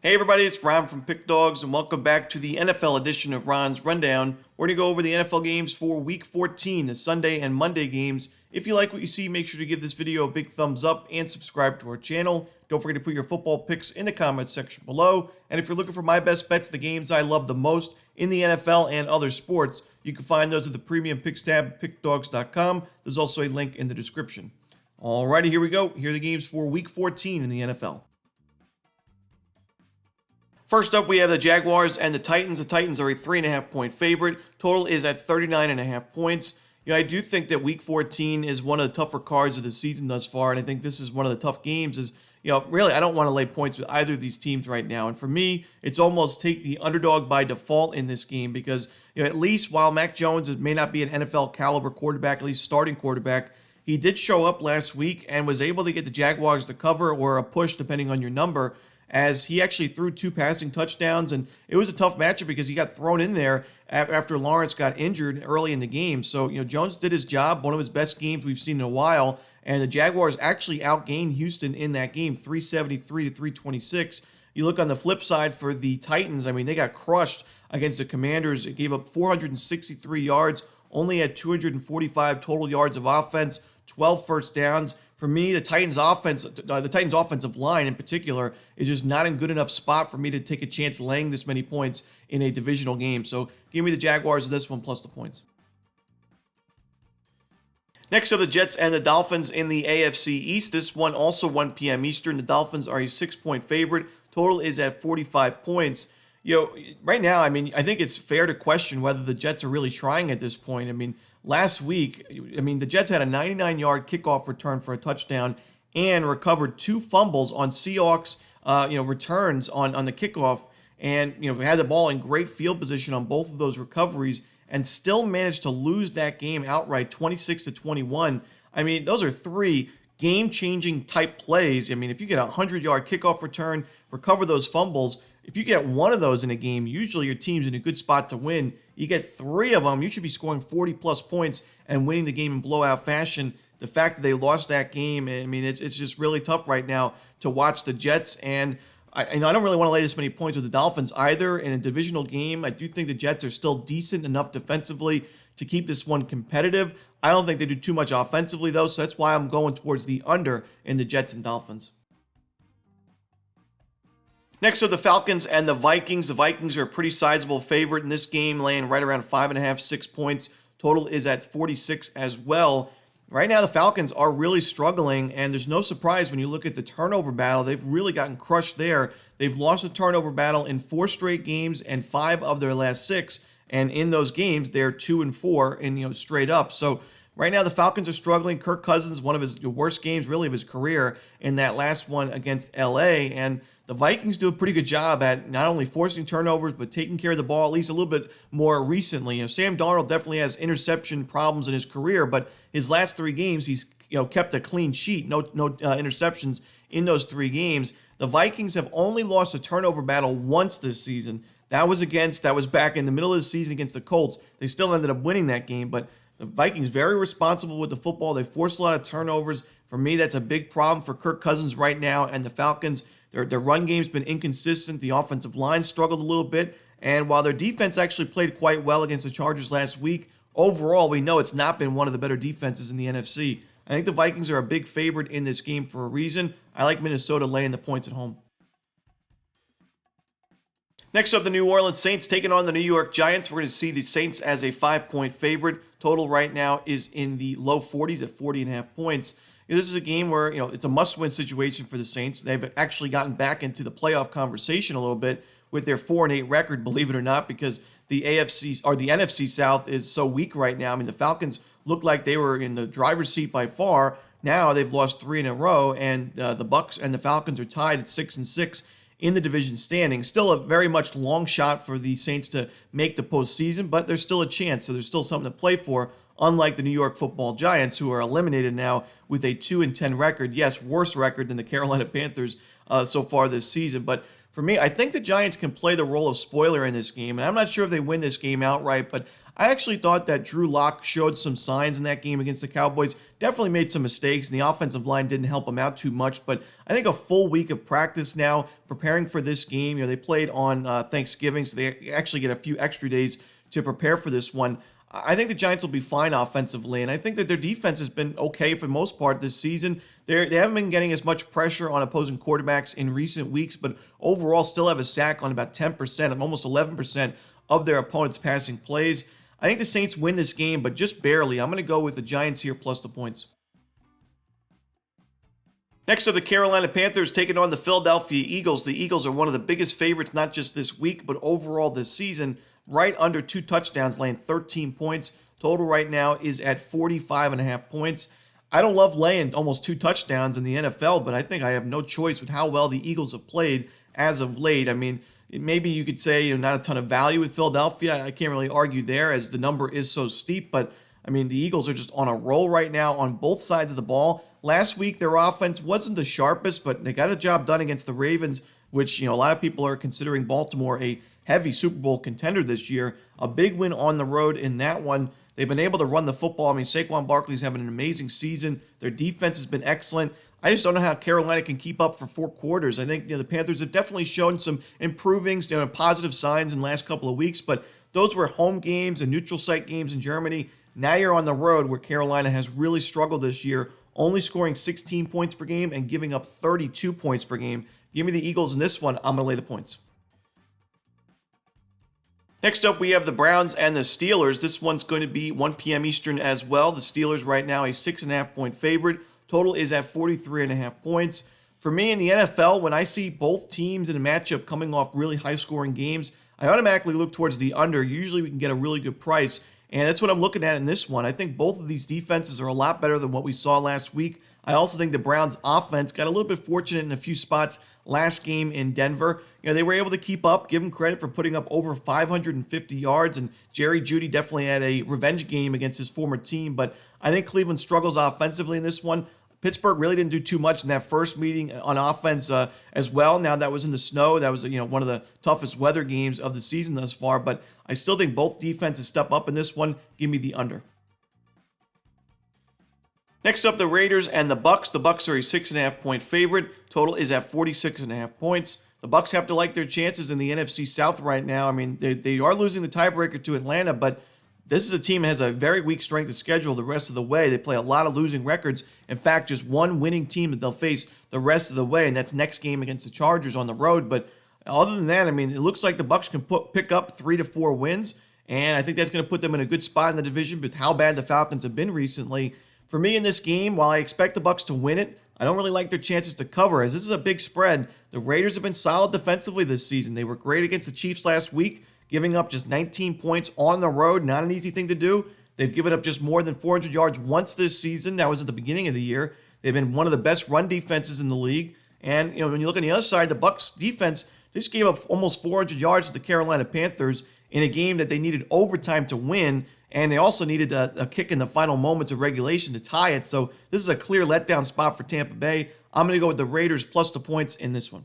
Hey everybody, it's Ron from Pick Dawgz, and welcome back to the NFL edition of Ron's Rundown. We're going to go over the NFL games for Week 14, the Sunday and Monday games. If you like what you see, make sure to give this video a big thumbs up and subscribe to our channel. Don't forget to put your football picks in the comments section below. And if you're looking for my best bets, the games I love the most in the NFL and other sports, you can find those at the Premium Picks tab at pickdawgz.com. There's also a link in the description. Alrighty, here we go. Here are the games for Week 14 in the NFL. First up, we have the Jaguars and the Titans. The Titans are a 3.5-point favorite. Total is at 39.5 points. I do think that Week 14 is one of the tougher cards of the season thus far, and I think this is one of the tough games. Really, I don't want to lay points with either of these teams right now. And for me, it's almost take the underdog by default in this game because, at least while Mac Jones may not be an NFL caliber quarterback, at least starting quarterback, he did show up last week and was able to get the Jaguars to cover or a push, depending on your number, as he actually threw 2 passing touchdowns, and it was a tough matchup because he got thrown in there after Lawrence got injured early in the game. So, Jones did his job, one of his best games we've seen in a while, and the Jaguars actually outgained Houston in that game, 373 to 326. You look on the flip side for the Titans, they got crushed against the Commanders. It gave up 463 yards, only had 245 total yards of offense, 12 first downs. For me, the Titans' offensive line in particular is just not in good enough spot for me to take a chance laying this many points in a divisional game. So give me the Jaguars in this one plus the points. Next are the Jets and the Dolphins in the AFC East. This one also 1 p.m. Eastern. The Dolphins are a 6-point favorite. Total is at 45 points. Right now, I think it's fair to question whether the Jets are really trying at this point. Last week, the Jets had a 99-yard kickoff return for a touchdown and recovered 2 fumbles on Seahawks, returns on the kickoff, and had the ball in great field position on both of those recoveries, and still managed to lose that game outright, 26-21. Those are 3 game-changing type plays. If you get a 100-yard kickoff return, recover those fumbles, if you get one of those in a game, usually your team's in a good spot to win. You get 3 of them, you should be scoring 40-plus points and winning the game in blowout fashion. The fact that they lost that game, it's just really tough right now to watch the Jets. And I don't really want to lay this many points with the Dolphins either in a divisional game. I do think the Jets are still decent enough defensively to keep this one competitive. I don't think they do too much offensively, though, so that's why I'm going towards the under in the Jets and Dolphins. Next are the Falcons and the Vikings. The Vikings are a pretty sizable favorite in this game, laying right around 5.5, 6 points. Total is at 46 as well. Right now, the Falcons are really struggling, and there's no surprise when you look at the turnover battle. They've really gotten crushed there. They've lost a turnover battle in 4 straight games and 5 of their last 6. And in those games, they're 2-4 and straight up. So right now, the Falcons are struggling. Kirk Cousins, one of his worst games, really, of his career in that last one against LA. And the Vikings do a pretty good job at not only forcing turnovers, but taking care of the ball, at least a little bit more recently. Sam Darnold definitely has interception problems in his career, but his last 3 games, he's kept a clean sheet, no interceptions in those 3 games. The Vikings have only lost a turnover battle once this season. That was back in the middle of the season against the Colts. They still ended up winning that game, but the Vikings very responsible with the football. They forced a lot of turnovers. For me, that's a big problem for Kirk Cousins right now, and the Falcons. Their run game's been inconsistent. The offensive line struggled a little bit. And while their defense actually played quite well against the Chargers last week, overall, we know it's not been one of the better defenses in the NFC. I think the Vikings are a big favorite in this game for a reason. I like Minnesota laying the points at home. Next up, the New Orleans Saints taking on the New York Giants. We're going to see the Saints as a 5-point favorite. Total right now is in the low 40s at 40.5 points. This is a game where, it's a must-win situation for the Saints. They've actually gotten back into the playoff conversation a little bit with their 4-8 record, believe it or not, because the NFC South is so weak right now. The Falcons looked like they were in the driver's seat by far. Now they've lost 3 in a row, and the Bucs and the Falcons are tied at 6-6 in the division standings. Still a very much long shot for the Saints to make the postseason, but there's still a chance, so there's still something to play for. Unlike the New York Football Giants, who are eliminated now with a 2-10 record. Yes, worse record than the Carolina Panthers so far this season. But for me, I think the Giants can play the role of spoiler in this game. And I'm not sure if they win this game outright, but I actually thought that Drew Lock showed some signs in that game against the Cowboys. Definitely made some mistakes, and the offensive line didn't help him out too much. But I think a full week of practice now, preparing for this game. They played on Thanksgiving, so they actually get a few extra days to prepare for this one. I think the Giants will be fine offensively, and I think that their defense has been okay for the most part this season. They haven't been getting as much pressure on opposing quarterbacks in recent weeks, but overall still have a sack on about 10%, almost 11% of their opponents' passing plays. I think the Saints win this game, but just barely. I'm going to go with the Giants here plus the points. Next up, the Carolina Panthers taking on the Philadelphia Eagles. The Eagles are one of the biggest favorites, not just this week, but overall this season. Right under 2 touchdowns, laying 13 points. Total right now is at 45.5 points. I don't love laying almost 2 touchdowns in the NFL, but I think I have no choice with how well the Eagles have played as of late. I mean, maybe you could say not a ton of value with Philadelphia. I can't really argue there as the number is so steep, but I mean, the Eagles are just on a roll right now on both sides of the ball. Last week, their offense wasn't the sharpest, but they got the job done against the Ravens, which, a lot of people are considering Baltimore a heavy Super Bowl contender this year. A big win on the road in that one. They've been able to run the football. I mean, Saquon Barkley's having an amazing season. Their defense has been excellent. I just don't know how Carolina can keep up for 4 quarters. I think the Panthers have definitely shown some improving, positive signs in the last couple of weeks, but those were home games and neutral site games in Germany. Now you're on the road where Carolina has really struggled this year, only scoring 16 points per game and giving up 32 points per game. Give me the Eagles in this one. I'm going to lay the points. Next up, we have the Browns and the Steelers. This one's going to be 1 p.m. Eastern as well. The Steelers right now a 6.5-point favorite. Total is at 43.5 points. For me in the NFL, when I see both teams in a matchup coming off really high-scoring games, I automatically look towards the under. Usually we can get a really good price, and that's what I'm looking at in this one. I think both of these defenses are a lot better than what we saw last week. I also think the Browns' offense got a little bit fortunate in a few spots last game in Denver. They were able to keep up, give them credit for putting up over 550 yards, and Jerry Jeudy definitely had a revenge game against his former team, but I think Cleveland struggles offensively in this one. Pittsburgh really didn't do too much in that first meeting on offense as well. Now that was in the snow. That was one of the toughest weather games of the season thus far, but I still think both defenses step up in this one. Give me the under. Next up, the Raiders and the Bucks. The Bucks are a 6.5-point favorite. Total is at 46.5 points. The Bucks have to like their chances in the NFC South right now. I mean, they are losing the tiebreaker to Atlanta, but this is a team that has a very weak strength of schedule the rest of the way. They play a lot of losing records. In fact, just one winning team that they'll face the rest of the way, and that's next game against the Chargers on the road. But other than that, I mean, it looks like the Bucks can pick up 3 to 4 wins, and I think that's going to put them in a good spot in the division with how bad the Falcons have been recently. For me in this game, while I expect the Bucks to win it, I don't really like their chances to cover, as this is a big spread. The Raiders have been solid defensively this season. They were great against the Chiefs last week, giving up just 19 points on the road. Not an easy thing to do. They've given up just more than 400 yards once this season. That was at the beginning of the year. They've been one of the best run defenses in the league. And when you look on the other side, the Bucks defense just gave up almost 400 yards to the Carolina Panthers in a game that they needed overtime to win. And they also needed a kick in the final moments of regulation to tie it. So this is a clear letdown spot for Tampa Bay. I'm going to go with the Raiders plus the points in this one.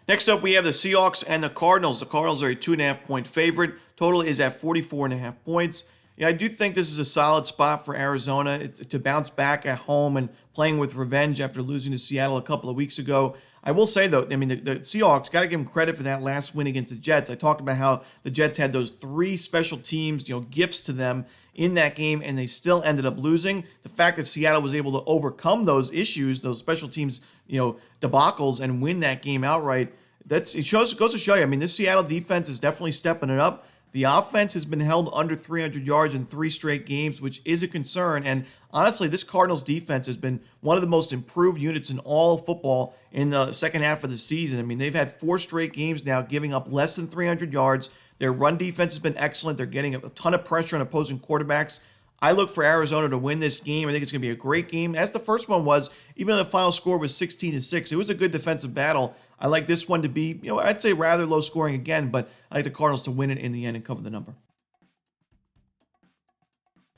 Next up, we have the Seahawks and the Cardinals. The Cardinals are a 2.5-point favorite. Total is at 44.5 points. I do think this is a solid spot for Arizona to bounce back at home and playing with revenge after losing to Seattle a couple of weeks ago. I will say, though, I mean, the Seahawks, got to give them credit for that last win against the Jets. I talked about how the Jets had those 3 special teams, gifts to them in that game, and they still ended up losing. The fact that Seattle was able to overcome those issues, those special teams, debacles, and win that game outright, goes to show you. I mean, this Seattle defense is definitely stepping it up. The offense has been held under 300 yards in 3 straight games, which is a concern. And honestly, this Cardinals defense has been one of the most improved units in all of football in the second half of the season. I mean, they've had 4 straight games now giving up less than 300 yards. Their run defense has been excellent. They're getting a ton of pressure on opposing quarterbacks. I look for Arizona to win this game. I think it's going to be a great game, as the first one was. Even though the final score was 16-6, it was a good defensive battle. I like this one to be, I'd say rather low scoring again, but I like the Cardinals to win it in the end and cover the number.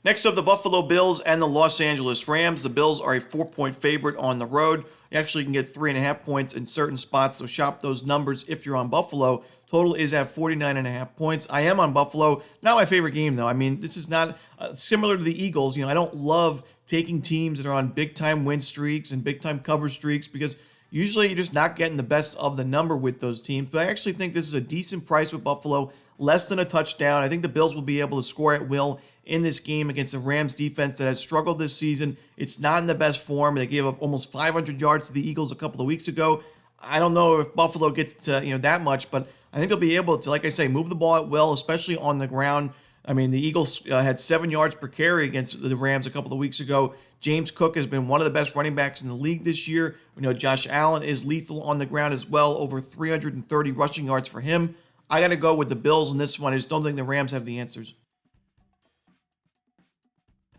Next up, the Buffalo Bills and the Los Angeles Rams. The Bills are a 4-point favorite on the road. You actually can get 3.5 points in certain spots, so shop those numbers if you're on Buffalo. Total is at 49.5 points. I am on Buffalo. Not my favorite game, though. I mean, this is not similar to the Eagles. You know, I don't love taking teams that are on big-time win streaks and big-time cover streaks because usually you're just not getting the best of the number with those teams. But I actually think this is a decent price with Buffalo, less than a touchdown. I think the Bills will be able to score at will in this game against the Rams defense that has struggled this season. It's not in the best form. They gave up almost 500 yards to the Eagles a couple of weeks ago. I don't know if Buffalo gets to that much, but I think they'll be able to, like I say, move the ball at will, especially on the ground. I mean, the Eagles had 7 yards per carry against the Rams a couple of weeks ago. James Cook has been one of the best running backs in the league this year. We know Josh Allen is lethal on the ground as well, over 330 rushing yards for him. I got to go with the Bills in this one. I just don't think the Rams have the answers.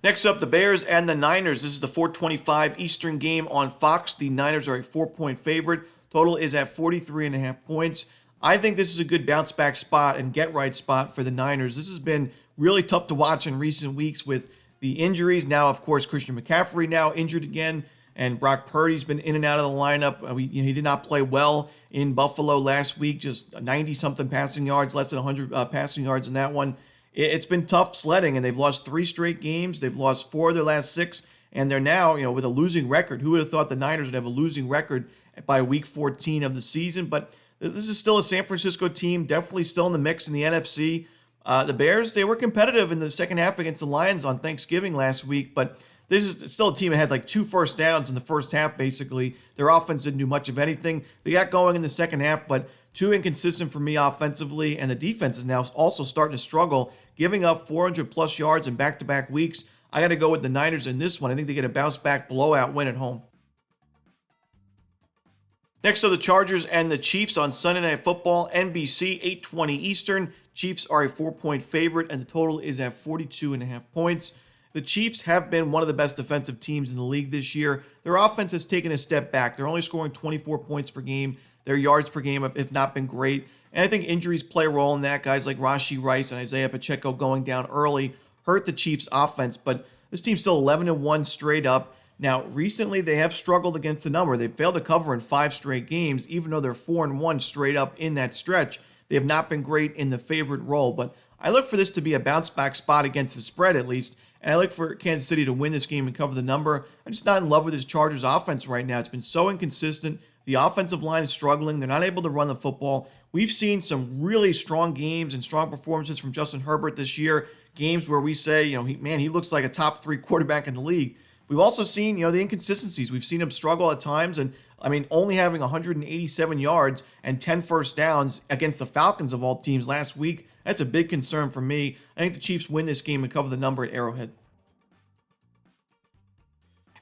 Next up, the Bears and the Niners. This is the 4:25 Eastern game on Fox. The Niners are a 4-point favorite. Total is at 43.5 points. I think this is a good bounce back spot and get right spot for the Niners. This has been really tough to watch in recent weeks with the injuries. Now, of course, Christian McCaffrey now injured again, and Brock Purdy's been in and out of the lineup. He did not play well in Buffalo last week, just 90-something passing yards, less than 100 passing yards in that one. It's been tough sledding, and they've lost 3 straight games. They've lost 4 of their last 6, and they're now, with a losing record. Who would have thought the Niners would have a losing record by week 14 of the season? But this is still a San Francisco team, definitely still in the mix in the NFC. The Bears, they were competitive in the second half against the Lions on Thanksgiving last week, but this is still a team that had like 2 first downs in the first half, basically. Their offense didn't do much of anything. They got going in the second half, but too inconsistent for me offensively, and the defense is now also starting to struggle, giving up 400-plus yards in back-to-back weeks. I got to go with the Niners in this one. I think they get a bounce-back blowout win at home. Next are the Chargers and the Chiefs on Sunday Night Football, NBC, 8:20 Eastern. Chiefs are a 4-point favorite, and the total is at 42.5 points. The Chiefs have been one of the best defensive teams in the league this year. Their offense has taken a step back. They're only scoring 24 points per game. Their yards per game have not been great. And I think injuries play a role in that. Guys like Rashee Rice and Isaiah Pacheco going down early hurt the Chiefs' offense, but this team's still 11-1 straight up. Now, recently they have struggled against the number. They've failed to cover in 5 straight games, even though they're 4-1 straight up in that stretch. They have not been great in the favorite role, but I look for this to be a bounce-back spot against the spread at least, and I look for Kansas City to win this game and cover the number. I'm just not in love with this Chargers offense right now. It's been so inconsistent. The offensive line is struggling. They're not able to run the football. We've seen some really strong games and strong performances from Justin Herbert this year, games where we say, he looks like a top 3 quarterback in the league. We've also seen, the inconsistencies. We've seen him struggle at times, and only having 187 yards and 10 first downs against the Falcons of all teams last week, that's a big concern for me. I think the Chiefs win this game and cover the number at Arrowhead.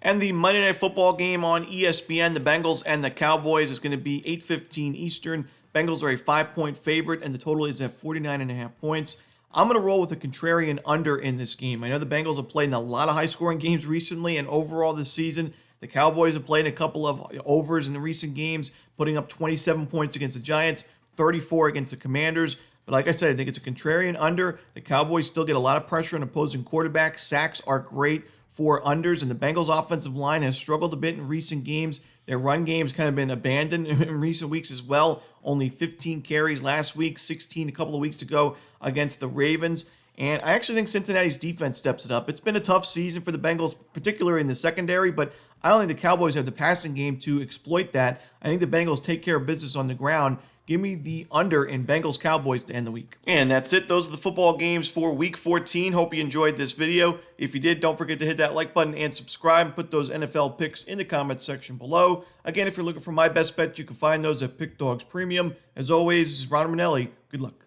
And the Monday Night Football game on ESPN, the Bengals and the Cowboys, is going to be 8:15 Eastern. Bengals are a 5-point favorite, and the total is at 49.5 points. I'm going to roll with a contrarian under in this game. I know the Bengals have played in a lot of high-scoring games recently and overall this season. The Cowboys have played in a couple of overs in the recent games, putting up 27 points against the Giants, 34 against the Commanders. But like I said, I think it's a contrarian under. The Cowboys still get a lot of pressure on opposing quarterbacks. Sacks are great for unders, and the Bengals' offensive line has struggled a bit in recent games. Their run game's kind of been abandoned in recent weeks as well. Only 15 carries last week, 16 a couple of weeks ago against the Ravens. And I actually think Cincinnati's defense steps it up. It's been a tough season for the Bengals, particularly in the secondary, but I don't think the Cowboys have the passing game to exploit that. I think the Bengals take care of business on the ground. Give me the under in Bengals-Cowboys to end the week. And that's it. Those are the football games for Week 14. Hope you enjoyed this video. If you did, don't forget to hit that like button and subscribe. Put those NFL picks in the comments section below. Again, if you're looking for my best bet, you can find those at Pick Dawgz Premium. As always, this is Romanelli. Good luck.